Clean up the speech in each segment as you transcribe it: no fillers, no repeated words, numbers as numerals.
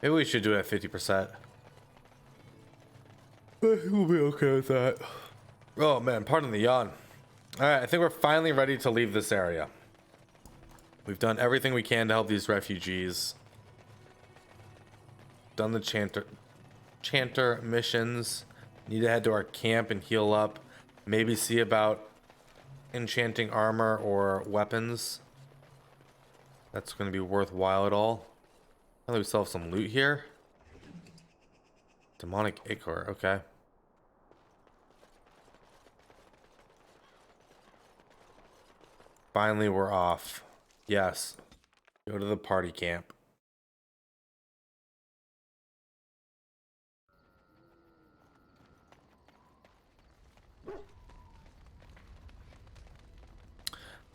Maybe we should do it at 50%. We'll be okay with that. Oh man, pardon the yawn. Alright, I think we're finally ready to leave this area. We've done everything we can to help these refugees. Done the chanter missions. Need to head to our camp and heal up. Maybe see about enchanting armor or weapons. That's going to be worthwhile at all. I think we still have some loot here. Demonic ichor, okay. Finally, we're off. Yes. Go to the party camp.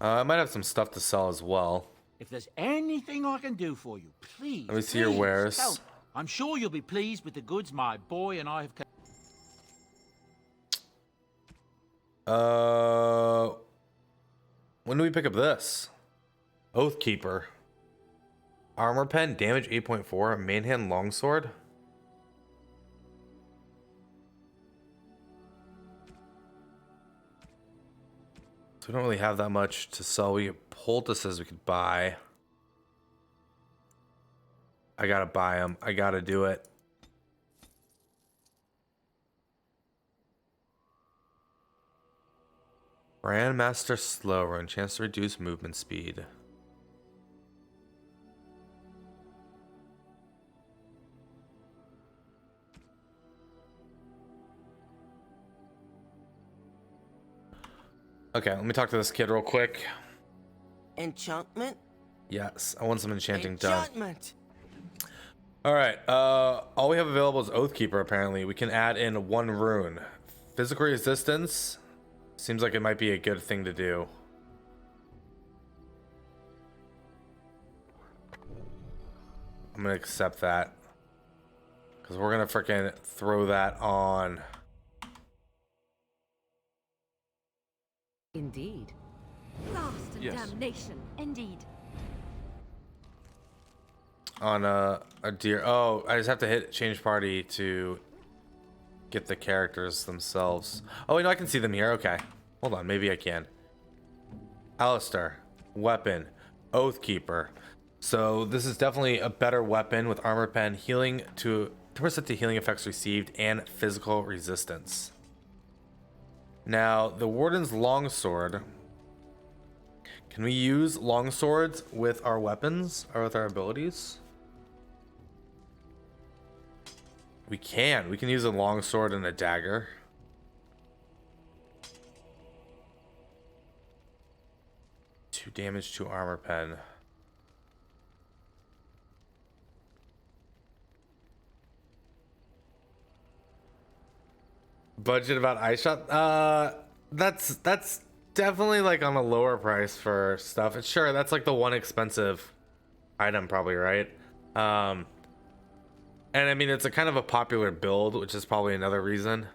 I might have some stuff to sell as well. If there's anything I can do for you, please. Let me see your wares. Tell me. I'm sure you'll be pleased with the goods my boy and I have. When do we pick up this? Oathkeeper. Armor pen, damage 8.4, mainhand longsword. So we don't really have that much to sell. We get poultices we could buy. I gotta buy them. I gotta do it. Grandmaster slow run, chance to reduce movement speed. Okay, let me talk to this kid real quick. Enchantment? Yes, I want some enchanting done. Enchantment! Alright, all we have available is Oathkeeper, apparently. We can add in one rune. Physical resistance seems like it might be a good thing to do. I'm gonna accept that. Because we're gonna freaking throw that on. Indeed. Blast and damnation. Indeed. On a deer. Oh, I just have to hit change party to get the characters themselves. Oh, wait, no, I can see them here. Okay. Hold on, maybe I can. Alistair. Weapon. Oathkeeper. So this is definitely a better weapon with armor pen, healing to 2% to healing effects received, and physical resistance. Now, the Warden's longsword. Can we use longswords with our weapons or with our abilities? We can. We can use a longsword and a dagger. Two damage to armor pen. Budget about eye shot? That's definitely like on a lower price for stuff. It's sure that's like the one expensive item probably, right? And I mean it's a kind of a popular build, which is probably another reason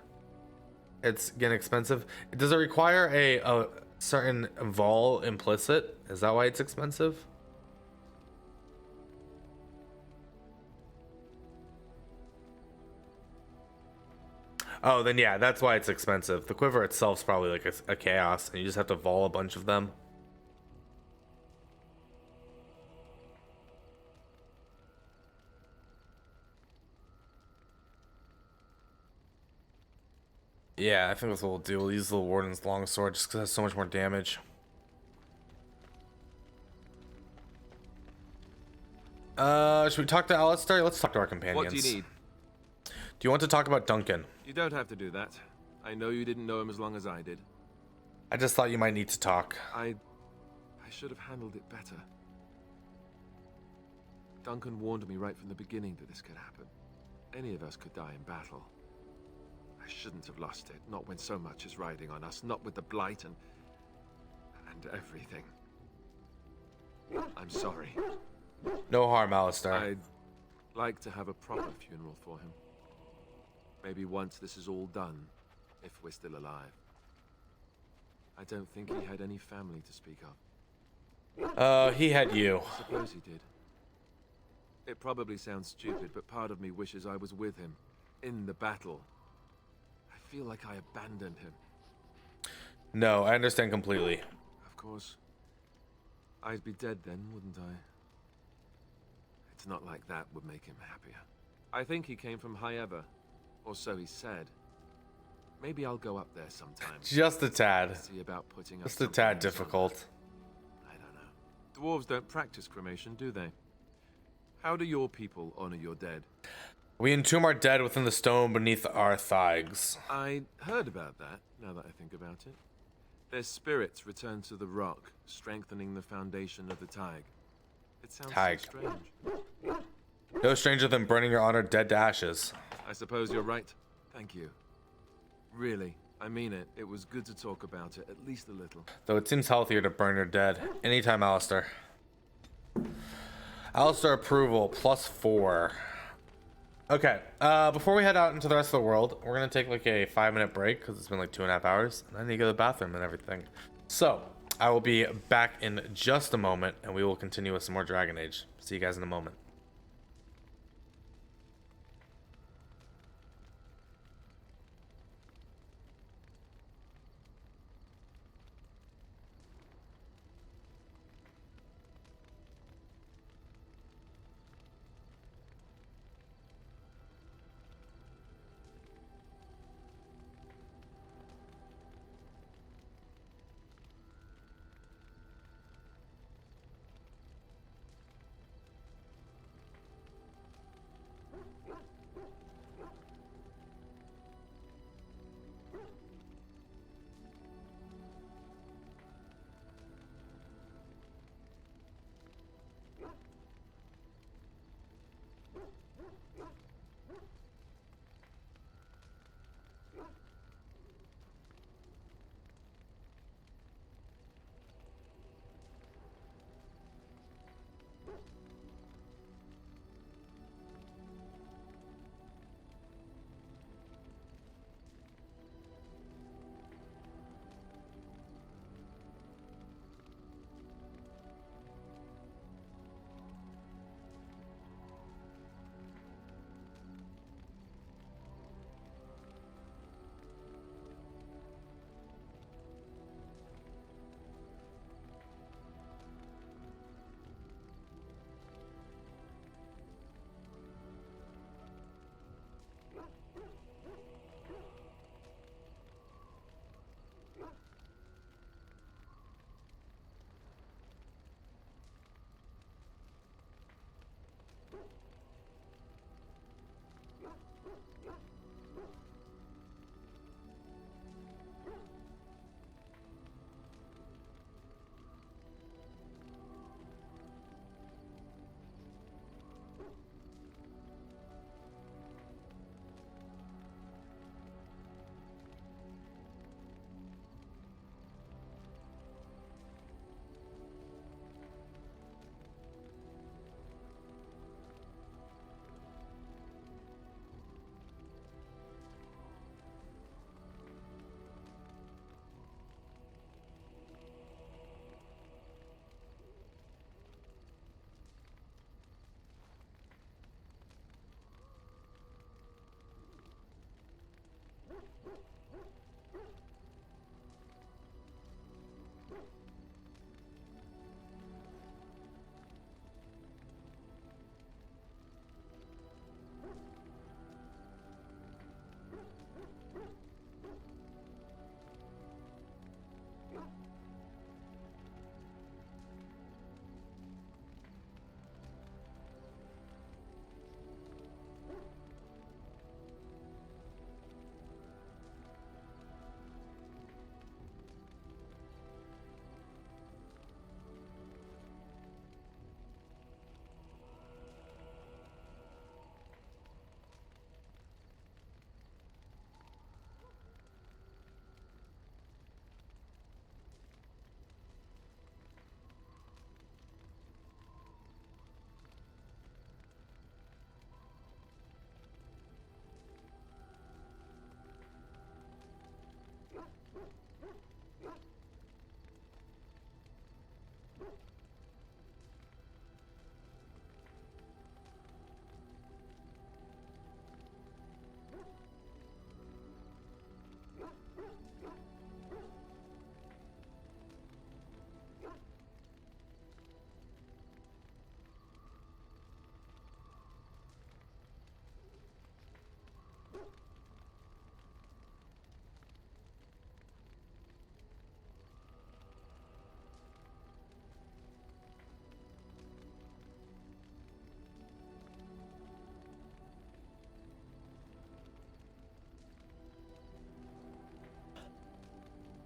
it's getting expensive. Does it require a certain vol implicit? Is that why it's expensive? Oh, then yeah, that's why it's expensive. The quiver itself is probably like a chaos, and you just have to vol a bunch of them. Yeah, I think that's what we'll do. We'll use the Warden's longsword just because it has so much more damage. Should we talk to Alistair? Let's talk to our companions. What do you need? Do you want to talk about Duncan? You don't have to do that. I know you didn't know him as long as I did. I just thought you might need to talk. I should have handled it better. Duncan warned me right from the beginning that this could happen. Any of us could die in battle. I shouldn't have lost it, not when so much is riding on us, not with the Blight and everything. I'm sorry. No harm, Alistair. I'd like to have a proper funeral for him. Maybe once this is all done, if we're still alive. I don't think he had any family to speak of. He had you. I suppose he did. It probably sounds stupid, but part of me wishes I was with him. In the battle. I feel like I abandoned him. No, I understand completely. Of course. I'd be dead then, wouldn't I? It's not like that would make him happier. I think he came from High Ever. Or so he said. Maybe I'll go up there sometime. Just a tad. See about putting up Just a something tad else difficult. on. I don't know. Dwarves don't practice cremation, do they? How do your people honor your dead? We entomb our dead within the stone beneath our thighs. I heard about that, now that I think about it. Their spirits return to the rock, strengthening the foundation of the Tig. It sounds so strange. No stranger than burning your honored dead to ashes. I suppose you're right. Thank you. Really, I mean it. It was good to talk about it, at least a little. Though it seems healthier to burn your dead. Anytime, Alistair. Alistair approval, +4. Okay, before we head out into the rest of the world, we're going to take like a 5-minute break because it's been like 2.5 hours. And I need to go to the bathroom and everything. So, I will be back in just a moment and we will continue with some more Dragon Age. See you guys in a moment.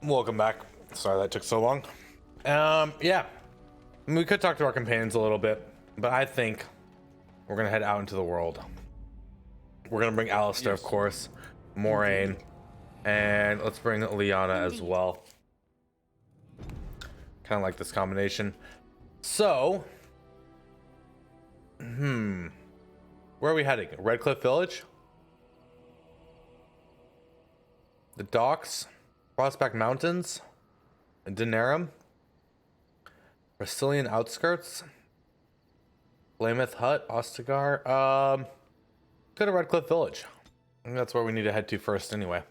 Welcome back. Sorry that took so long. Yeah. I mean, we could talk to our companions a little bit, but I think we're gonna head out into the world. We're gonna bring Alistair, of course, Moraine, and let's bring Lyanna as well. Kind of like this combination. So, where are we heading? Redcliff Village? The Docks? Prospect Mountains? Denerim? Brazilian Outskirts? Weymouth Hut? Ostagar? Go to Redcliff Village. I think that's where we need to head to first anyway.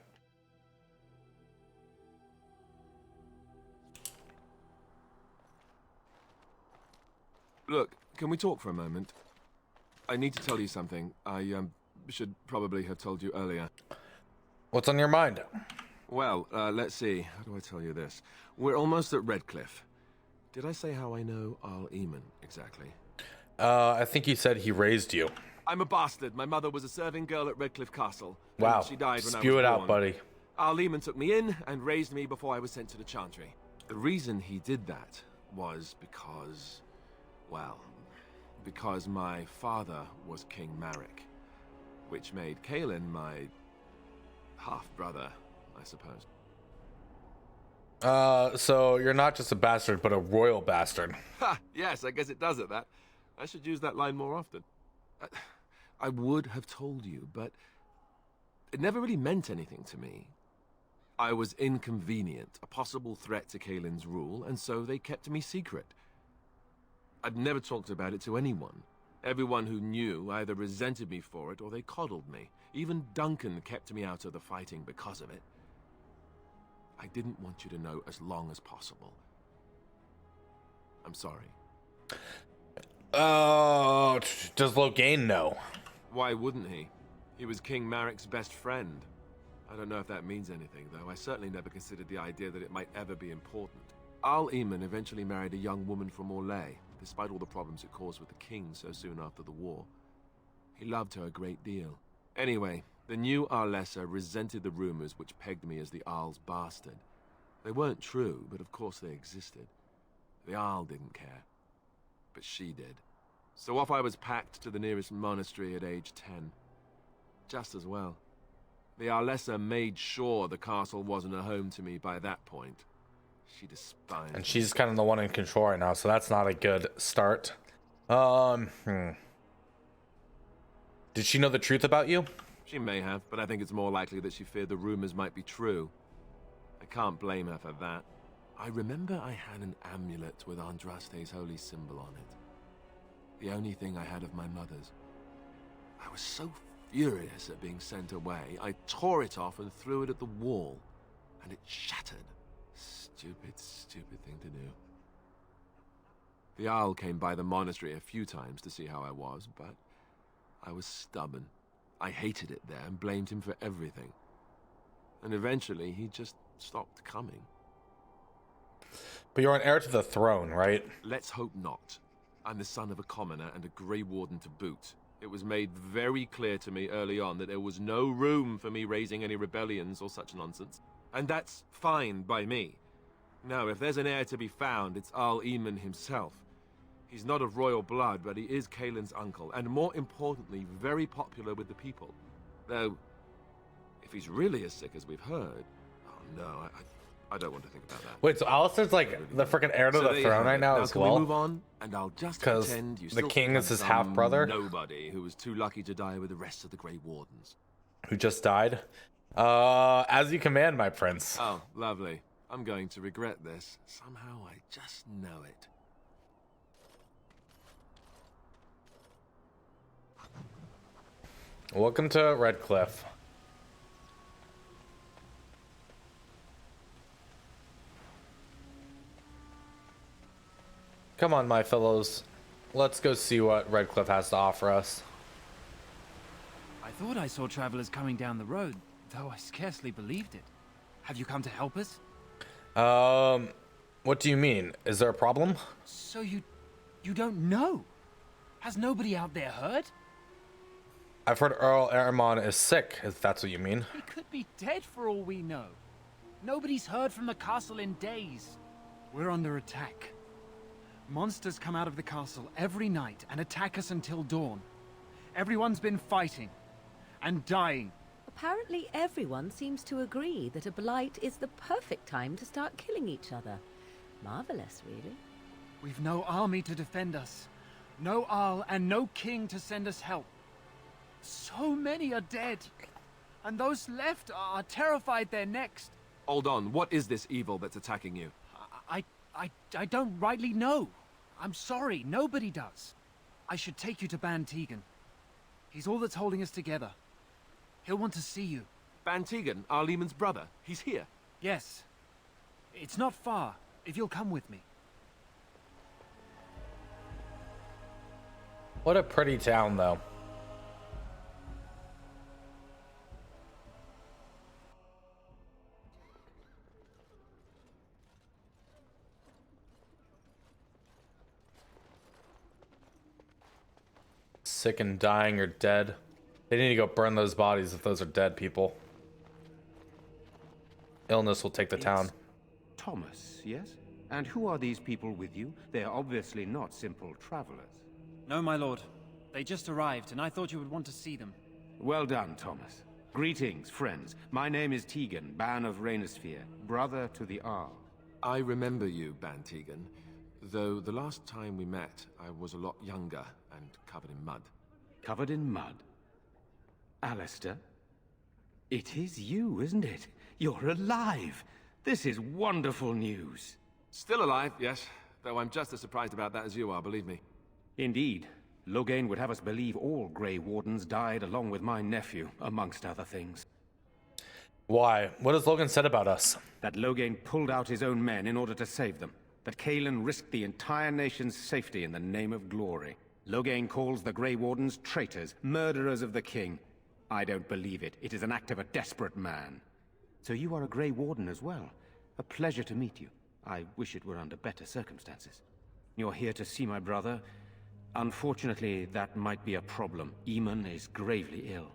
Look, can we talk for a moment? I need to tell you something. I should probably have told you earlier. What's on your mind? Well, let's see. How do I tell you this? We're almost at Redcliff. Did I say how I know Arl Eamon exactly? I think you said he raised you. I'm a bastard. My mother was a serving girl at Redcliff Castle. Wow. She died when I was Spew it out, born. buddy. Arl Eamon took me in and raised me before I was sent to the Chantry. The reason he did that was because, well, because my father was King Marek, which made Kaelin my half-brother, I suppose. So you're not just a bastard, but a royal bastard. Ha! Yes, I guess it does at that. I should use that line more often. I would have told you, but it never really meant anything to me. I was inconvenient, a possible threat to Kaelin's rule, and so they kept me secret. I'd never talked about it to anyone. Everyone who knew either resented me for it or they coddled me. Even Duncan kept me out of the fighting because of it. I didn't want you to know as long as possible. I'm sorry. Oh, does Loghain know? Why wouldn't he? He was King Marek's best friend. I don't know if that means anything, though. I certainly never considered the idea that it might ever be important. Arl Eamon eventually married a young woman from Orlais, despite all the problems it caused with the king so soon after the war. He loved her a great deal. Anyway, the new Arlessa resented the rumors which pegged me as the Arl's bastard. They weren't true, but of course they existed. The Arl didn't care, but she did. So off I was packed to the nearest monastery at age 10. Just as well. The Arlessa made sure the castle wasn't a home to me by that point. She despised And she's kind of the one in control right now, so that's not a good start. Did she know the truth about you? She may have, but I think it's more likely that she feared the rumors might be true. I can't blame her for that. I remember I had an amulet with Andraste's holy symbol on it. The only thing I had of my mother's. I was so furious at being sent away, I tore it off and threw it at the wall, and it shattered. Stupid, stupid thing to do. The Owl came by the monastery a few times to see how I was, but I was stubborn. I hated it there and blamed him for everything. And eventually, he just stopped coming. But you're an heir to the throne, right? Let's hope not. I'm the son of a commoner and a Grey Warden to boot. It was made very clear to me early on that there was no room for me raising any rebellions or such nonsense. And that's fine by me. Now, if there's an heir to be found, it's Arl Eamon himself. He's not of royal blood, but he is Kaelin's uncle, and more importantly, very popular with the people. Though, if he's really as sick as we've heard, oh no, I don't want to think about that. Wait, so Alistair's like the freaking heir to the throne right now as can well? we move on? And I'll just pretend you the still king think is I'm his some half-brother? Nobody who was too lucky to die with the rest of the Grey Wardens. Who just died? As you command, my prince. Oh, lovely. I'm going to regret this. Somehow I just know it. Welcome to Redcliff. Come on, my fellows. Let's go see what Redcliff has to offer us. I thought I saw travelers coming down the road, though I scarcely believed it. Have you come to help us? What do you mean? Is there a problem? So you don't know? Has nobody out there heard? I've heard Earl Aramon is sick, if that's what you mean. He could be dead for all we know. Nobody's heard from the castle in days. We're under attack. Monsters come out of the castle every night and attack us until dawn. Everyone's been fighting and dying. Apparently everyone seems to agree that a blight is the perfect time to start killing each other. Marvelous, really. We've no army to defend us. No Arl and no king to send us help. So many are dead. And those left are terrified they're next. Hold on, what is this evil that's attacking you? I don't rightly know. I'm sorry, nobody does. I should take you to Ban Tegan. He's all that's holding us together. He'll want to see you. Ban Tegan, our Lehman's brother. He's here. Yes. It's not far, if you'll come with me. What a pretty town, though. Sick and dying or dead. They need to go burn those bodies if those are dead people. Illness will take the town. Thomas, yes? And who are these people with you? They are obviously not simple travelers. No, my lord. They just arrived, and I thought you would want to see them. Well done, Thomas. Greetings, friends. My name is Tegan, Ban of Rainersphere, brother to the Arl. I remember you, Ban Tegan, though the last time we met, I was a lot younger and covered in mud. Covered in mud? Alistair? It is you, isn't it? You're alive! This is wonderful news. Still alive, yes, though I'm just as surprised about that as you are, believe me. Indeed. Loghain would have us believe all Grey Wardens died along with my nephew, amongst other things. Why? What has Logan said about us? That Loghain pulled out his own men in order to save them. That Cailan risked the entire nation's safety in the name of glory. Loghain calls the Grey Wardens traitors, murderers of the king. I don't believe it. It is an act of a desperate man. So you are a Grey Warden as well. A pleasure to meet you. I wish it were under better circumstances. You're here to see my brother. Unfortunately, that might be a problem. Eamon is gravely ill.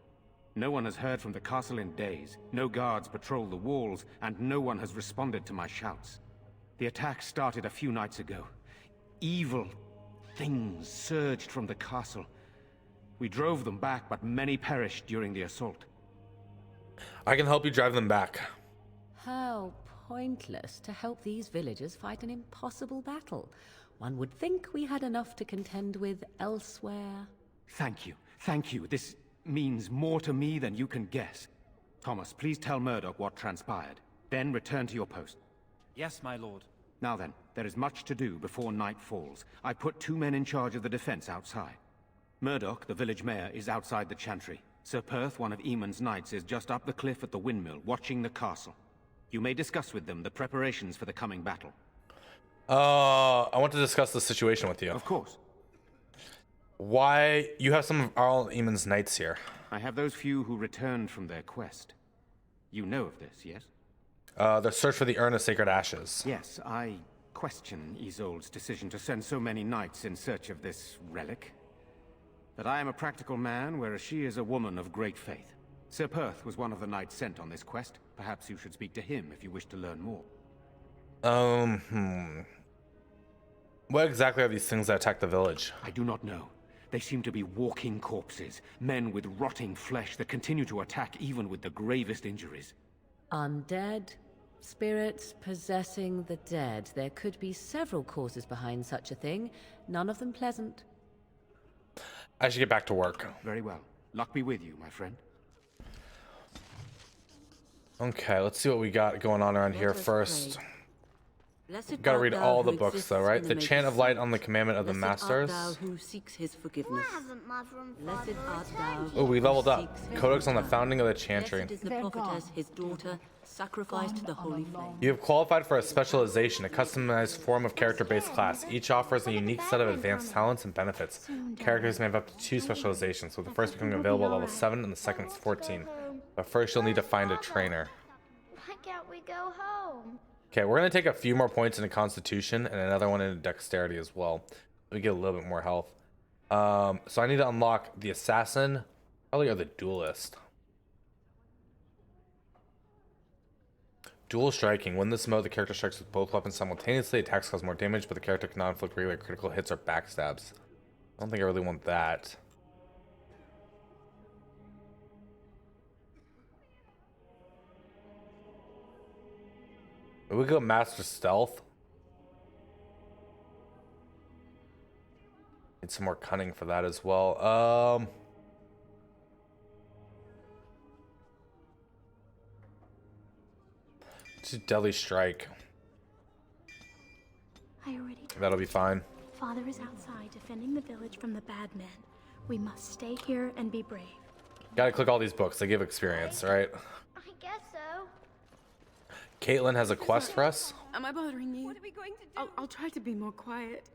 No one has heard from the castle in days. No guards patrol the walls, and no one has responded to my shouts. The attack started a few nights ago. Evil things surged from the castle. We drove them back, but many perished during the assault. I can help you drive them back. How pointless to help these villagers fight an impossible battle. One would think we had enough to contend with elsewhere. Thank you. Thank you. This means more to me than you can guess. Thomas, please tell Murdoch what transpired. Then return to your post. Yes, my lord. Now then, there is much to do before night falls. I put 2 men in charge of the defense outside. Murdoch, the village mayor, is outside the chantry. Sir Perth, one of Eamon's knights, is just up the cliff at the windmill, watching the castle. You may discuss with them the preparations for the coming battle. I want to discuss the situation with you. Of course. Why? You have some of Arl Eamon's knights here. I have those few who returned from their quest. You know of this, yes? The search for the Urn of Sacred Ashes. Yes, I question Isolde's decision to send so many knights in search of this relic. But I am a practical man, whereas she is a woman of great faith. Sir Perth was one of the knights sent on this quest. Perhaps you should speak to him if you wish to learn more. What exactly are these things that attack the village? I do not know. They seem to be walking corpses, men with rotting flesh that continue to attack even with the gravest injuries. Undead? Spirits possessing the dead. There could be several causes behind such a thing, none of them pleasant. I should get back to work. Very well. Luck be with you, my friend. Okay, let's see what we got going on around here first. Gotta read all the books though, right? The Chant of Light on the Commandment of the Masters. Who seeks his forgiveness. Blessed art thou. Oh, we leveled up. Seeks his Codex on the founding of the Chantry. Blessed is the prophetess, his daughter, sacrificed to the holy flame. You have qualified for a specialization, a customized form of character-based class. Each offers a unique set of advanced talents and benefits. Characters may have up to 2 specializations, with the first becoming available at level 7 and the second is 14. But first you'll need to find a trainer. Why can't we go home? Okay, we're going to take a few more points into Constitution and another one into Dexterity as well. We get a little bit more health. So I need to unlock the Assassin, probably, or the Duelist. Dual striking. When this mode, the character strikes with both weapons simultaneously. Attacks cause more damage, but the character cannot inflict regular critical hits or backstabs. I don't think I really want that. We go master stealth. Need some more cunning for that as well. Let's do deadly strike. I already told That'll be fine. Father is outside defending the village from the bad men. We must stay here and be brave. Gotta click all these books. They give experience, right? I guess so. Caitlin has a quest for us. Am I bothering you? What are we going to do? I'll try to be more quiet.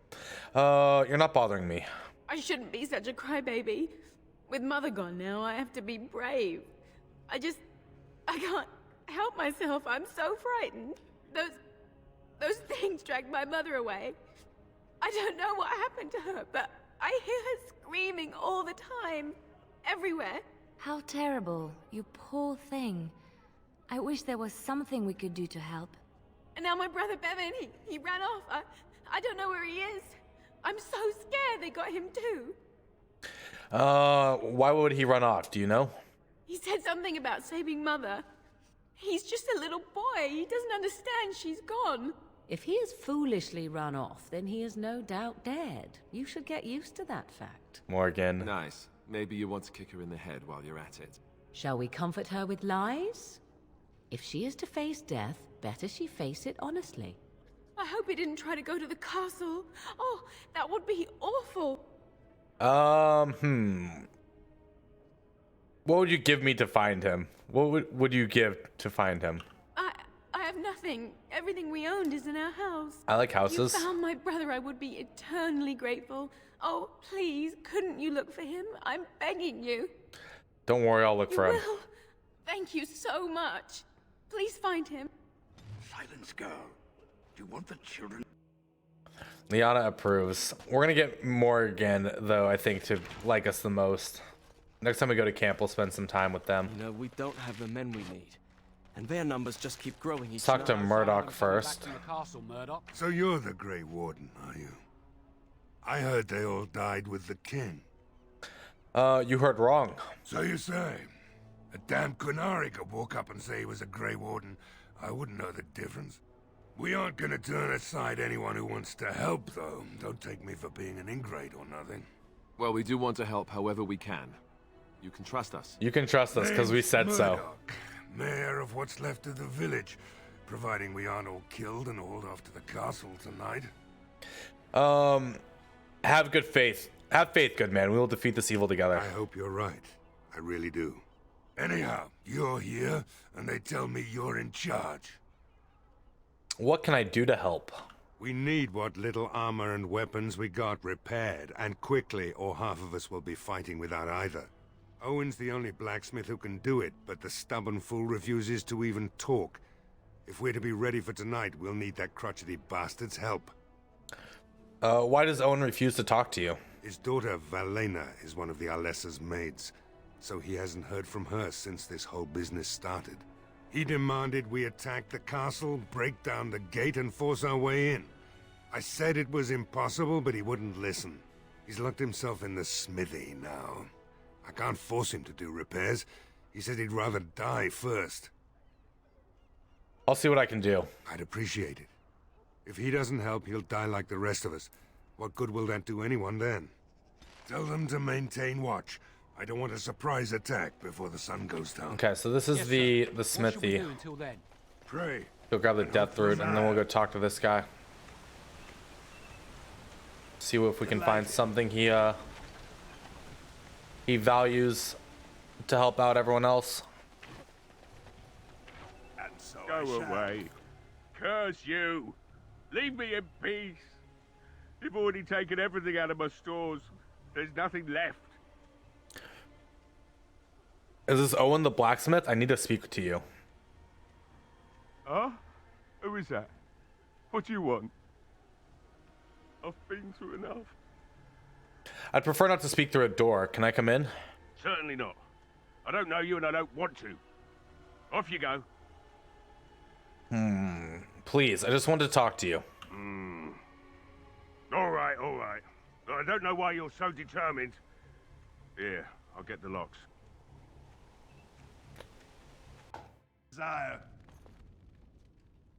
You're not bothering me. I shouldn't be such a crybaby. With Mother gone now, I have to be brave. I can't help myself. I'm so frightened. Those things dragged my mother away. I don't know what happened to her, but I hear her screaming all the time. Everywhere. How terrible. You poor thing. I wish there was something we could do to help. And now my brother Bevan, he ran off. I don't know where he is. I'm so scared they got him too. Why would he run off? Do you know? He said something about saving Mother. He's just a little boy. He doesn't understand she's gone. If he has foolishly run off, then he is no doubt dead. You should get used to that fact. Morgan. Nice. Maybe you want to kick her in the head while you're at it. Shall we comfort her with lies? If she is to face death, better she face it honestly. I hope he didn't try to go to the castle. Oh, that would be awful. What would you give me to find him? What would you give to find him? I have nothing. Everything we owned is in our house. I like houses. If you found my brother, I would be eternally grateful. Oh, please, couldn't you look for him? I'm begging you. Don't worry, I'll look for him. Will. Thank you so much. Please find him. Silence, girl. Do you want the children? Liana approves. We're gonna get Morgan, though, I think, to like us the most. Next time we go to camp, we'll spend some time with them. You know, we don't have the men we need. And their numbers just keep growing each Let's talk to Murdoch first. So you're the Grey Warden, are you? I heard they all died with the king. You heard wrong. So you say? A damn Qunari could walk up and say he was a Grey Warden. I wouldn't know the difference. We aren't gonna turn aside anyone who wants to help, though. Don't take me for being an ingrate or nothing. Well, we do want to help however we can. You can trust us. You can trust us, because we said so. Mayor of what's left of the village, providing we aren't all killed and hauled off to the castle tonight. Have good faith. Have faith, good man. We will defeat this evil together. I hope you're right. I really do. Anyhow, you're here, and they tell me you're in charge. What can I do to help? We need what little armor and weapons we got repaired, and quickly, or half of us will be fighting without either. Owen's the only blacksmith who can do it, but the stubborn fool refuses to even talk. If we're to be ready for tonight, we'll need that crotchety bastard's help. Why does Owen refuse to talk to you? His daughter, Valena, is one of the Alessa's maids, so he hasn't heard from her since this whole business started. He demanded we attack the castle, break down the gate, and force our way in. I said it was impossible, but he wouldn't listen. He's locked himself in the smithy now. I can't force him to do repairs. He said he'd rather die first. I'll see what I can do. I'd appreciate it. If he doesn't help, he'll die like the rest of us. What good will that do anyone then? Tell them to maintain watch. I don't want a surprise attack before the sun goes down. Okay, so this is the smithy. Pray. Go grab the death root, and then we'll go talk to this guy. See if we can find something he values to help out everyone else. And so go away. Curse you. Leave me in peace. You've already taken everything out of my stores. There's nothing left. Is this Owen the blacksmith? I need to speak to you. Huh? Who is that? What do you want? I've been through enough. I'd prefer not to speak through a door. Can I come in? Certainly not. I don't know you and I don't want to. Off you go. Please, I just wanted to talk to you. All right, all right. I don't know why you're so determined. Here, I'll get the locks. Sire.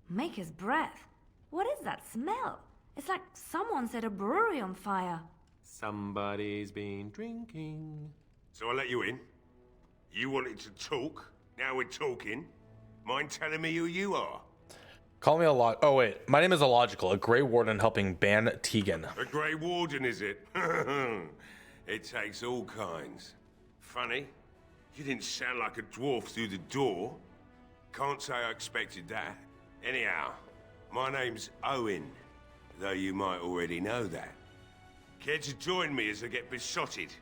Maker's breath. What is that smell? It's like someone set a brewery on fire. Somebody's been drinking. So I let you in. You wanted to talk. Now we're talking. Mind telling me who you are? Call me a lot. Oh wait, my name is Illogical, a Grey Warden helping ban Tegan. A Grey Warden, is it? It takes all kinds. Funny, you didn't sound like a dwarf through the door. Can't say I expected that. Anyhow, my name's Owen, though you might already know that. Care to join me as I get besotted?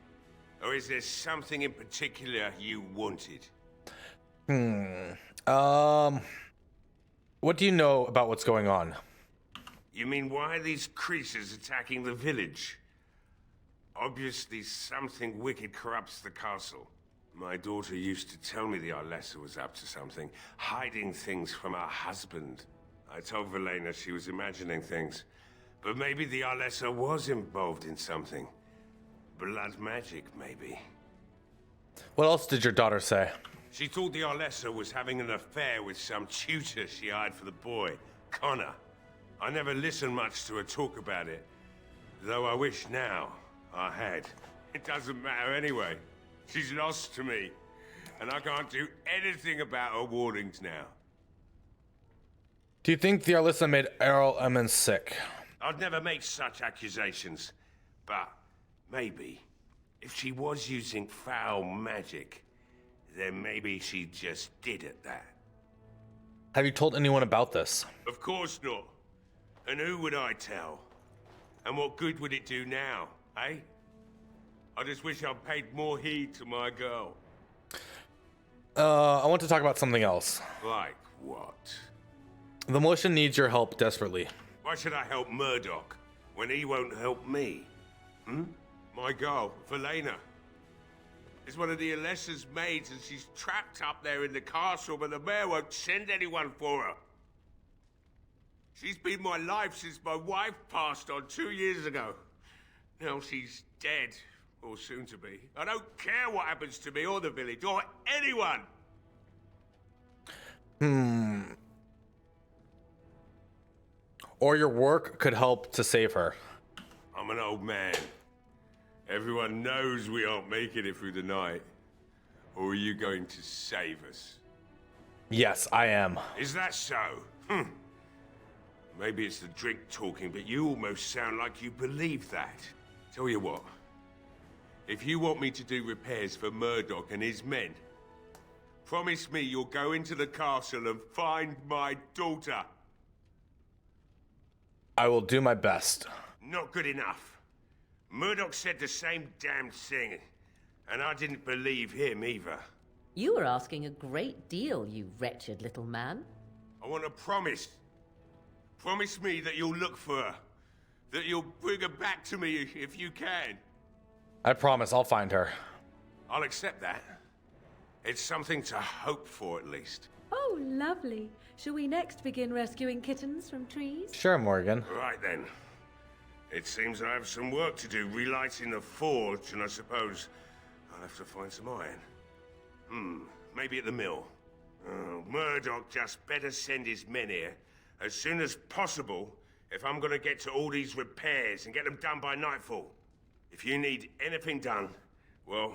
Or is there something in particular you wanted? What do you know about what's going on? You mean why are these creatures attacking the village? Obviously something wicked corrupts the castle. My daughter used to tell me the Arlessa was up to something, hiding things from her husband. I told Velena she was imagining things, but maybe the Arlessa was involved in something. Blood magic, maybe. What else did your daughter say? She thought the Arlessa was having an affair with some tutor she hired for the boy, Connor. I never listened much to her talk about it, though I wish now I had. It doesn't matter anyway. She's lost to me, and I can't do anything about her warnings now. Do you think the Arlissa made Errol Emmons sick? I'd never make such accusations, but maybe if she was using foul magic, then maybe she just did at that. Have you told anyone about this? Of course not. And who would I tell? And what good would it do now, eh? I just wish I'd paid more heed to my girl. I want to talk about something else. Like what? The militia needs your help desperately. Why should I help Murdoch when he won't help me? My girl, Velena, is one of the Alessa's maids, and she's trapped up there in the castle, but the mayor won't send anyone for her. She's been my life since my wife passed on 2 years ago. Now she's dead, or soon to be. I don't care what happens to me or the village, or anyone! Or your work could help to save her. I'm an old man. Everyone knows we aren't making it through the night. Or are you going to save us? Yes, I am. Is that so? Maybe it's the drink talking, but you almost sound like you believe that. Tell you what. If you want me to do repairs for Murdoch and his men, promise me you'll go into the castle and find my daughter. I will do my best. Not good enough. Murdoch said the same damn thing, and I didn't believe him either. You were asking a great deal, you wretched little man. I want a promise. Promise me that you'll look for her. That you'll bring her back to me if you can. I promise I'll find her. I'll accept that. It's something to hope for, at least. Oh, lovely. Shall we next begin rescuing kittens from trees? Sure, Morgan. Right then. It seems I have some work to do relighting the forge, and I suppose I'll have to find some iron. Maybe at the mill. Murdoch just better send his men here as soon as possible if I'm gonna get to all these repairs and get them done by nightfall. If you need anything done, well,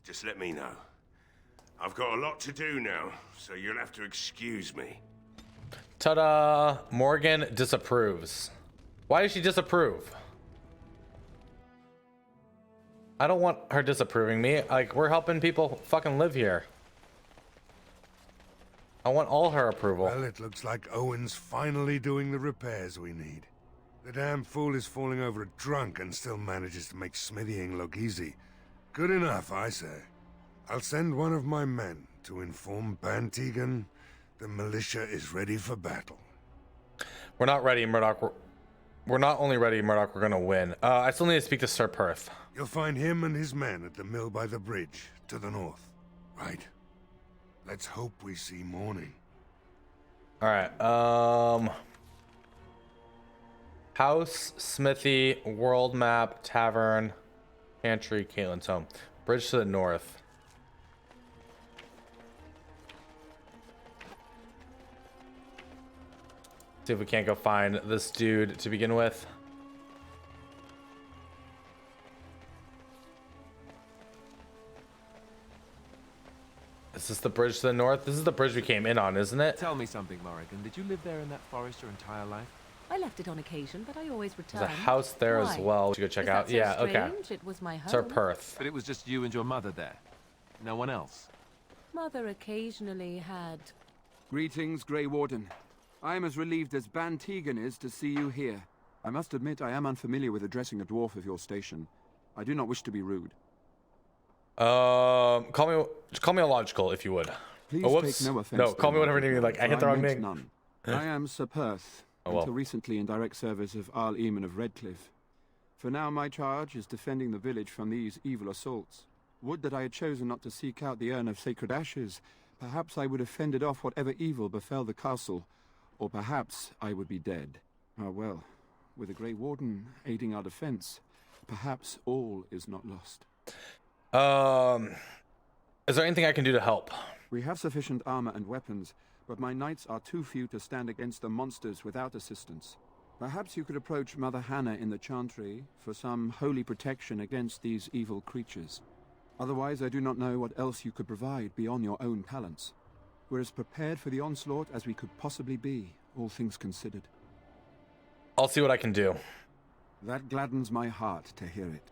just let me know. I've got a lot to do now, so you'll have to excuse me. Ta-da! Morgan disapproves. Why does she disapprove? I don't want her disapproving me. Like, we're helping people fucking live here. I want all her approval. Well, it looks like Owen's finally doing the repairs we need. The damn fool is falling over drunk and still manages to make smithying look easy. Good enough, I say. I'll send one of my men to inform Bantegan the militia is ready for battle. We're not ready, Murdoch. We're not only ready, Murdoch, we're gonna win. I still need to speak to Sir Perth. You'll find him and his men at the mill by the bridge, to the north. Right? Let's hope we see morning. All right. House, smithy, world map, tavern, pantry, Caitlin's home. Bridge to the north. See if we can't go find this dude to begin with. Is this the bridge to the north? This is the bridge we came in on, isn't it? Tell me something, Morrigan. Did you live there in that forest your entire life? I left it on occasion, but I always returned. There's a house there as well. We should go check out. So Yeah, okay. strange? It was my home. It's our Perth. But it was just you and your mother there. No one else. Mother occasionally had. Greetings, Grey Warden. I am as relieved as Ban Tegan is to see you here. I must admit I am unfamiliar with addressing a dwarf of your station. I do not wish to be rude. Just call me illogical if you would. Please whoops. take no offense. No, call me whatever you need. Like I hit the wrong meant name. None. I am Sir Perth, until recently in direct service of Arl Eamon of Redcliff. For now, my charge is defending the village from these evil assaults. Would that I had chosen not to seek out the urn of sacred ashes. Perhaps I would have fended off whatever evil befell the castle, or perhaps I would be dead. Ah well, with the Grey Warden aiding our defense, perhaps all is not lost. Is there anything I can do to help? We have sufficient armor and weapons, but my knights are too few to stand against the monsters without assistance. Perhaps you could approach Mother Hannah in the Chantry for some holy protection against these evil creatures. Otherwise, I do not know what else you could provide beyond your own talents. We're as prepared for the onslaught as we could possibly be, all things considered. I'll see what I can do. That gladdens my heart to hear it.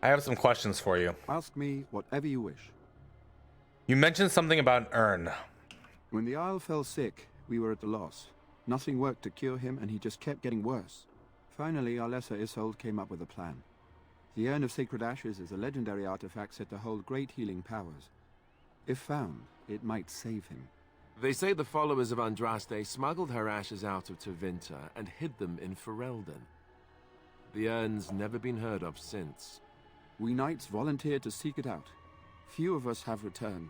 I have some questions for you. Ask me whatever you wish. You mentioned something about an urn. When the Isle fell sick, we were at a loss. Nothing worked to cure him, and he just kept getting worse. Finally, our lesser Isolde came up with a plan. The Urn of Sacred Ashes is a legendary artifact said to hold great healing powers. If found, it might save him. They say the followers of Andraste smuggled her ashes out of Tevinter and hid them in Ferelden. The urn's never been heard of since. We knights volunteered to seek it out. Few of us have returned.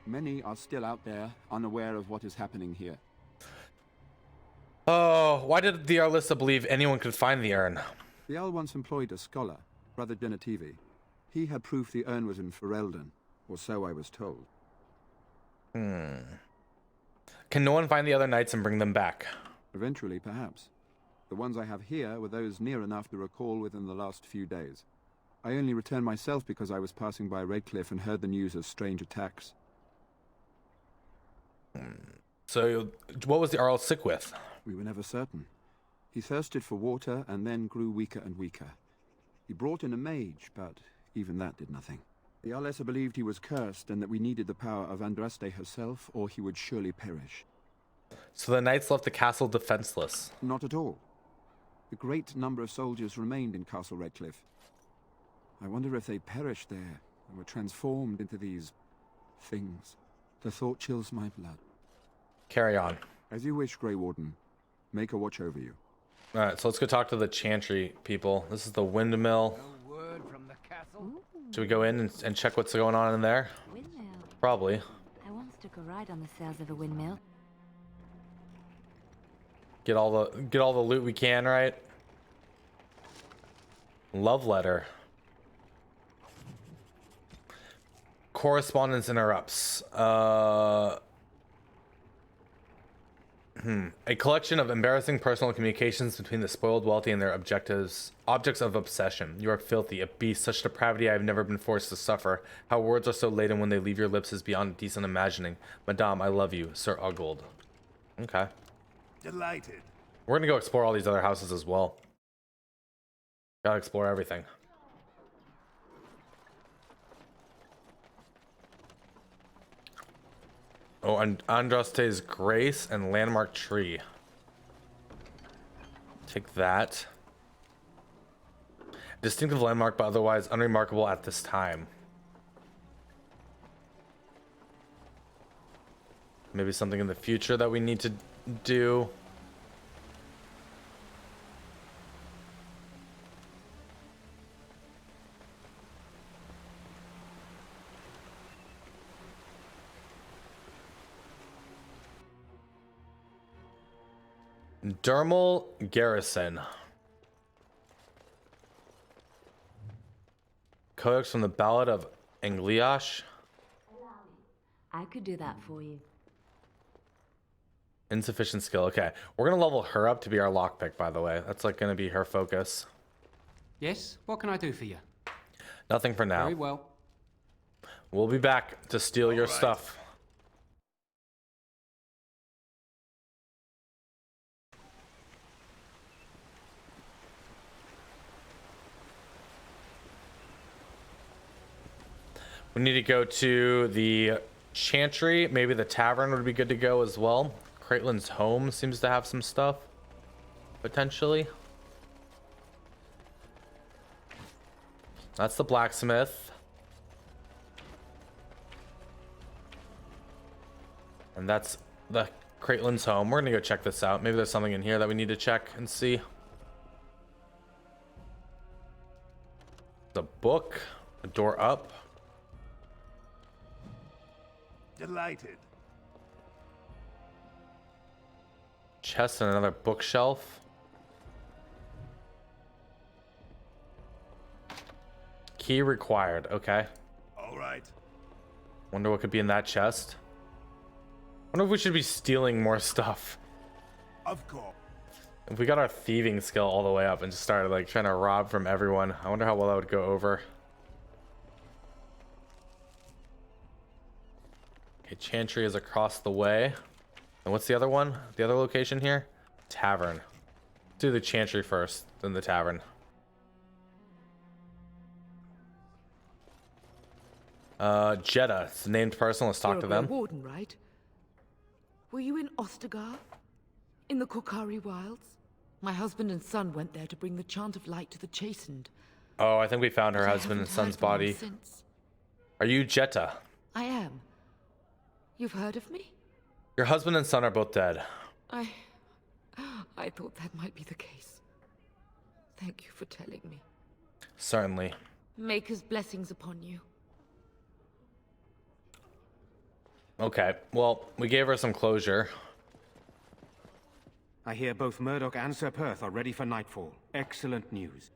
Many are still out there, unaware of what is happening here. Oh, why did the Arlissa believe anyone could find the urn? The Jarl once employed a scholar, Brother Genetivi. He had proof the urn was in Ferelden, or so I was told. Can no one find the other knights and bring them back? Eventually, perhaps. The ones I have here were those near enough to recall within the last few days. I only returned myself because I was passing by Redcliff and heard the news of strange attacks. So, what was the Jarl sick with? We were never certain. He thirsted for water and then grew weaker and weaker. He brought in a mage, but even that did nothing. The Arlessa believed he was cursed and that we needed the power of Andraste herself, or he would surely perish. So the knights left the castle defenseless? Not at all. A great number of soldiers remained in Castle Redcliff. I wonder if they perished there and were transformed into these things. The thought chills my blood. Carry on. As you wish, Grey Warden. Make a watch over you. Alright, so let's go talk to the Chantry people. This is the windmill. No word from the castle? Should we go in and check what's going on in there? Windmill. Probably. I once took a ride on the sails of a windmill. Get all the loot we can, right? Love letter. Correspondence interrupts. A collection of embarrassing personal communications between the spoiled wealthy and their objects of obsession. You are filthy, a beast, such depravity I have never been forced to suffer. How words are so laden when they leave your lips is beyond decent imagining. Madame, I love you, Sir Uggold. Okay. Delighted. We're gonna go explore all these other houses as well. Gotta explore everything. Oh, and Andraste's Grace and Landmark Tree. Take that. Distinctive landmark, but otherwise unremarkable at this time. Maybe something in the future that we need to do. Dermal Garrison. Codex from the Ballad of Angliash. I could do that for you. Insufficient skill. Okay, we're gonna level her up to be our lockpick, by the way. That's like gonna be her focus. Yes, what can I do for you? Nothing for now. Very well. We'll be back to steal your stuff. We need to go to the Chantry. Maybe the tavern would be good to go as well. Craitlin's home seems to have some stuff, potentially. That's the blacksmith. And that's the Craitlin's home. We're gonna go check this out. Maybe there's something in here that we need to check and see. The book, a door up. Delighted. Chest and another bookshelf. Key required. Okay. All right. Wonder what could be in that chest. Wonder if we should be stealing more stuff. Of course. If we got our thieving skill all the way up and just started like trying to rob from everyone, I wonder how well that would go over. Okay, Chantry is across the way. And what's the other one? The other location here? Tavern. Do the Chantry first, then the tavern. Jeddah, it's a named person. Let's talk to them. Grey Warden, right? Were you in Ostagar? In the Korkari wilds? My husband and son went there to bring the chant of light to the chastened. Oh, I think we found her husband and son's body. Are you Jeddah? I am. You've heard of me? Your husband and son are both dead. I thought that might be the case. Thank you for telling me. Certainly. Maker's blessings upon you. Okay, well, we gave her some closure. I hear both Murdoch and Sir Perth are ready for nightfall. Excellent news.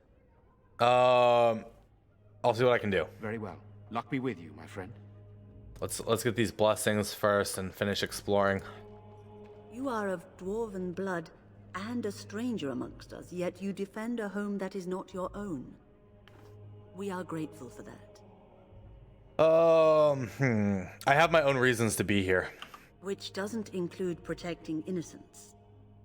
I'll see what I can do. Very well. Luck be with you, my friend. Let's get these blessings first and finish exploring. You are of dwarven blood and a stranger amongst us, yet you defend a home that is not your own. We are grateful for that. I have my own reasons to be here. Which doesn't include protecting innocents.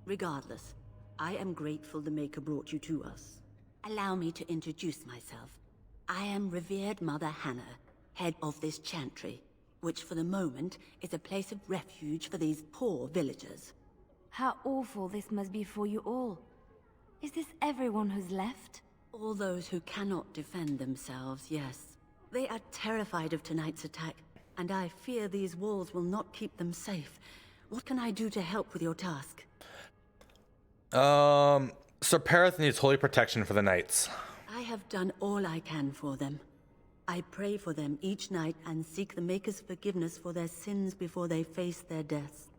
Regardless, I am grateful the Maker brought you to us. Allow me to introduce myself. I am revered Mother Hannah, head of this chantry, which for the moment is a place of refuge for these poor villagers. How awful this must be for you all. Is this everyone who's left? All those who cannot defend themselves, yes. They are terrified of tonight's attack, and I fear these walls will not keep them safe. What can I do to help with your task? Sir Perth needs holy protection for the knights. I have done all I can for them. I pray for them each night and seek the Maker's forgiveness for their sins before they face their deaths.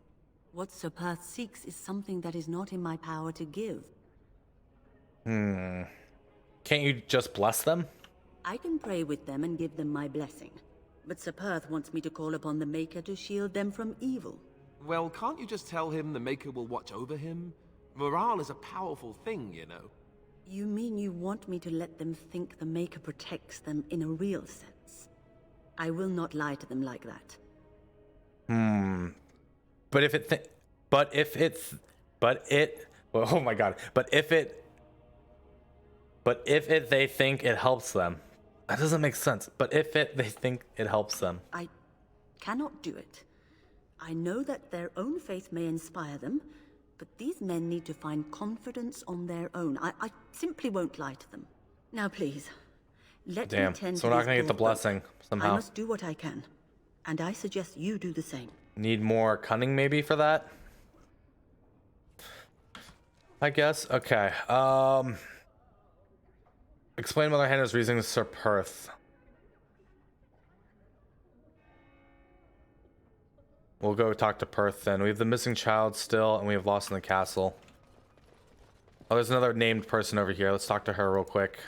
What Sir Perth seeks is something that is not in my power to give. Can't you just bless them? I can pray with them and give them my blessing. But Sir Perth wants me to call upon the Maker to shield them from evil. Well, can't you just tell him the Maker will watch over him? Morale is a powerful thing, you know. You mean you want me to let them think the Maker protects them in a real sense? I will not lie to them like that. But if they think it helps them. That doesn't make sense. But they think it helps them. I cannot do it. I know that their own faith may inspire them, but these men need to find confidence on their own. I simply won't lie to them. Now please, let me tend so to we're not this gonna get the door, blessing somehow. I must do what I can, and I suggest you do the same. Need more cunning maybe for that? I guess. Okay. Explain Mother Hannah's reasoning to Sir Perth. We'll go talk to Perth then. We have the missing child still, and we have Lost in the Castle. Oh, there's another named person over here. Let's talk to her real quick.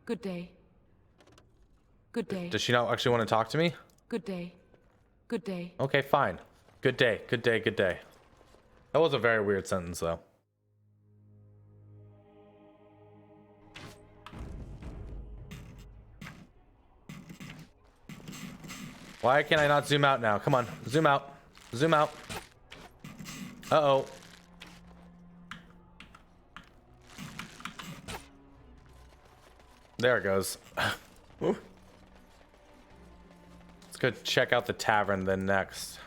Good day. Good day. Does she not actually want to talk to me? Good day. Good day. Okay, fine. Good day. Good day. Good day. That was a very weird sentence, though. Why can I not zoom out now? Come on, zoom out. Zoom out. Uh-oh. There it goes. Let's go check out the tavern then next.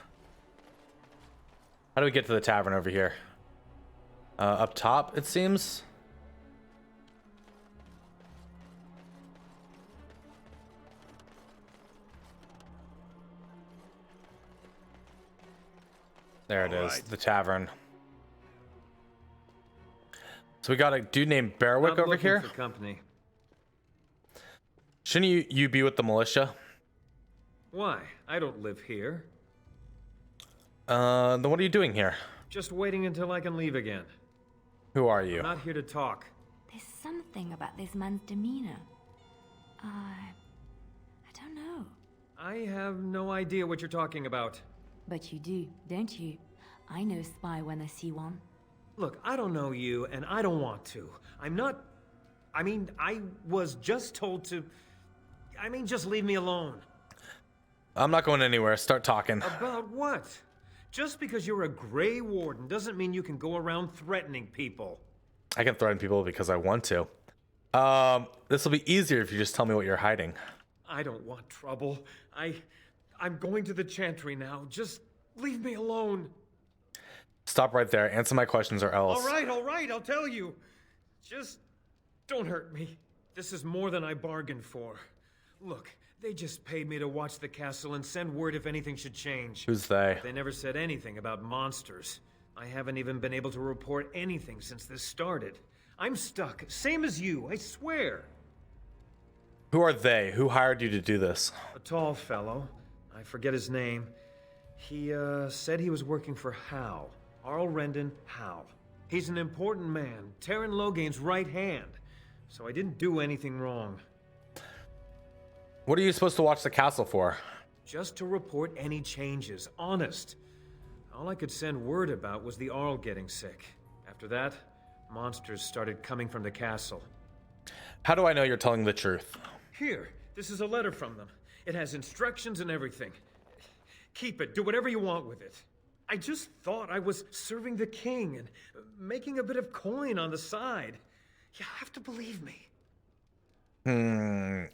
How do we get to the tavern over here? Up top, it seems. There it is, the tavern. So we got a dude named Berwick over here. For company. Shouldn't you be with the militia? Why? I don't live here. Then what are you doing here? Just waiting until I can leave again. Who are you? I'm not here to talk. There's something about this man's demeanor. I don't know. I have no idea what you're talking about. But you do, don't you? I know a spy when I see one. Look, I don't know you, and I don't want to. I'm not... I mean, I was just told to... I mean, just leave me alone. I'm not going anywhere. Start talking. About what? Just because you're a Grey Warden doesn't mean you can go around threatening people. I can threaten people because I want to. This will be easier if you just tell me what you're hiding. I don't want trouble. I'm going to the Chantry now. Just leave me alone. Stop right there. Answer my questions or else. All right, I'll tell you. Just don't hurt me. This is more than I bargained for. Look, they just paid me to watch the castle and send word if anything should change. Who's they? They never said anything about monsters. I haven't even been able to report anything since this started. I'm stuck, same as you, I swear. Who are they? Who hired you to do this? A tall fellow. I forget his name. He, said he was working for Hal. Arl Rendon Hal. He's an important man, Terran Logain's right hand. So I didn't do anything wrong. What are you supposed to watch the castle for? Just to report any changes, honest. All I could send word about was the Arl getting sick. After that, monsters started coming from the castle. How do I know you're telling the truth? Here, this is a letter from them. It has instructions and everything. Keep it, do whatever you want with it. I just thought I was serving the king and making a bit of coin on the side. You have to believe me. I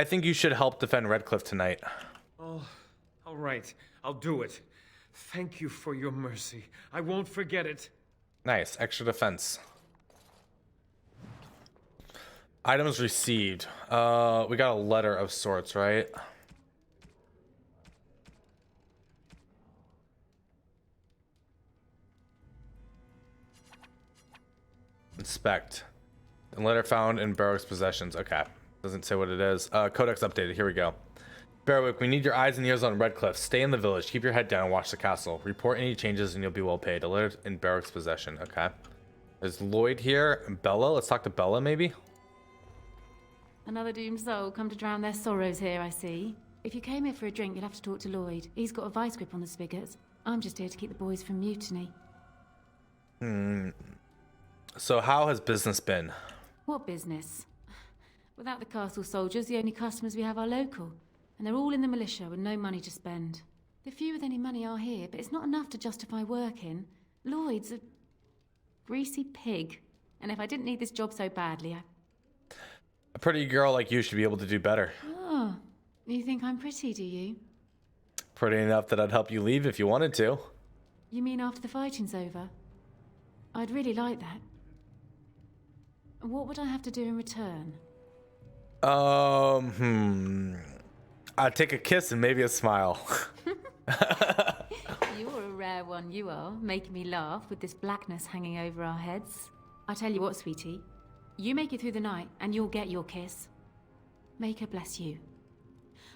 think you should help defend Redcliff tonight. Oh, all right. I'll do it. Thank you for your mercy. I won't forget it. Nice. Extra defense. Items received. We got a letter of sorts, right? Inspect. A letter found in Berwick's possessions. Okay. Doesn't say what it is. Codex updated. Here we go. Berwick, we need your eyes and ears on Redcliff. Stay in the village. Keep your head down and watch the castle. Report any changes and you'll be well paid. A letter in Berwick's possession. Okay. There's Lloyd here. And Bella. Let's talk to Bella, maybe? Another doomed soul come to drown their sorrows here, I see. If you came here for a drink, you'd have to talk to Lloyd. He's got a vice grip on the spigots. I'm just here to keep the boys from mutiny. So how has business been? What business? Without the castle soldiers, the only customers we have are local. And they're all in the militia with no money to spend. The few with any money are here, but it's not enough to justify working. Lloyd's a greasy pig. And if I didn't need this job so badly, A pretty girl like you should be able to do better. Oh, you think I'm pretty, do you? Pretty enough that I'd help you leave if you wanted to. You mean after the fighting's over? I'd really like that. What would I have to do in return? I'd take a kiss and maybe a smile. You're a rare one, you are, making me laugh with this blackness hanging over our heads. I tell you what, sweetie. You make it through the night, and you'll get your kiss. Make her bless you.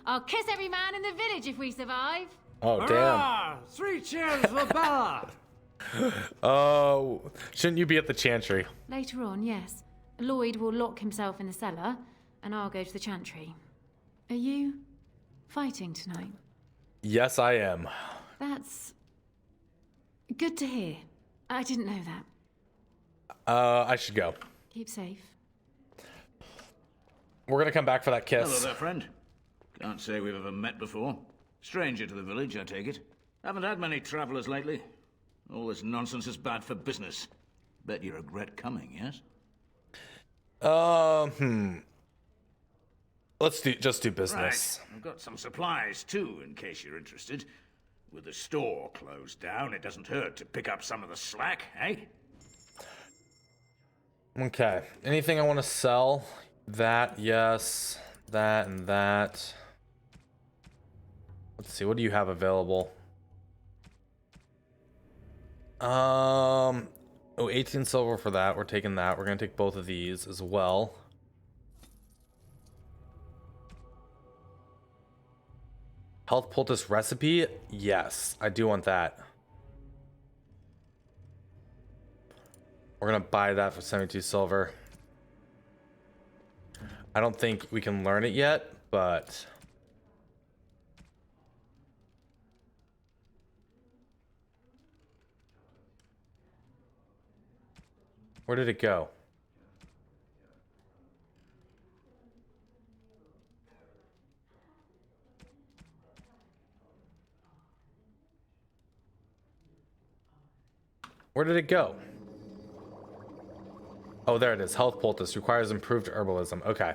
I'll kiss every man in the village if we survive. Oh, damn. Hurrah! 3 cheers for Bella! Oh, shouldn't you be at the chantry? Later on, yes. Lloyd will lock himself in the cellar, and I'll go to the chantry. Are you fighting tonight? Yes, I am. That's good to hear. I didn't know that. I should go. Keep safe. We're gonna come back for that kiss. Hello there, friend. Can't say we've ever met before. Stranger to the village, I take it. Haven't had many travelers lately. All this nonsense is bad for business. Bet you regret coming, yes? Let's just do business. Right. I've got some supplies too, in case you're interested. With the store closed down, it doesn't hurt to pick up some of the slack, eh? Okay. Anything I want to sell? That, yes. That and that. Let's see. What do you have available? Oh, 18 silver for that. We're taking that. We're gonna take both of these as well. Health poultice recipe? Yes, I do want that. We're gonna buy that for 72 silver. I don't think we can learn it yet, but where did it go? Where did it go? Oh, there it is. Health poultice requires improved herbalism. Okay.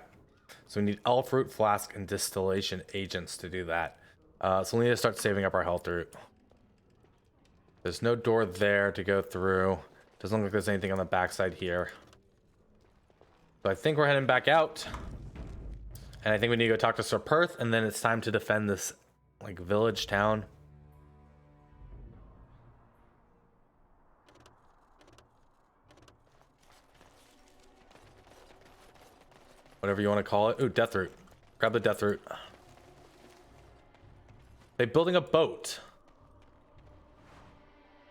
So we need elf root, flask, and distillation agents to do that. So we need to start saving up our health root. There's no door there to go through. Doesn't look like there's anything on the backside here. So I think we're heading back out. And I think we need to go talk to Sir Perth, and then it's time to defend this, like, village town. Whatever you want to call it. Ooh, death root. Grab the death root. They're building a boat.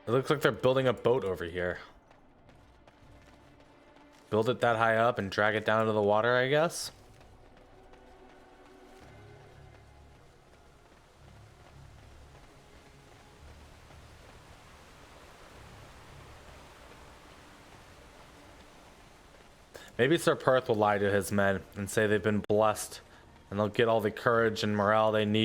It looks like they're building a boat over here. Build it that high up and drag it down into the water, I guess. Maybe Sir Perth will lie to his men and say they've been blessed and they'll get all the courage and morale they need.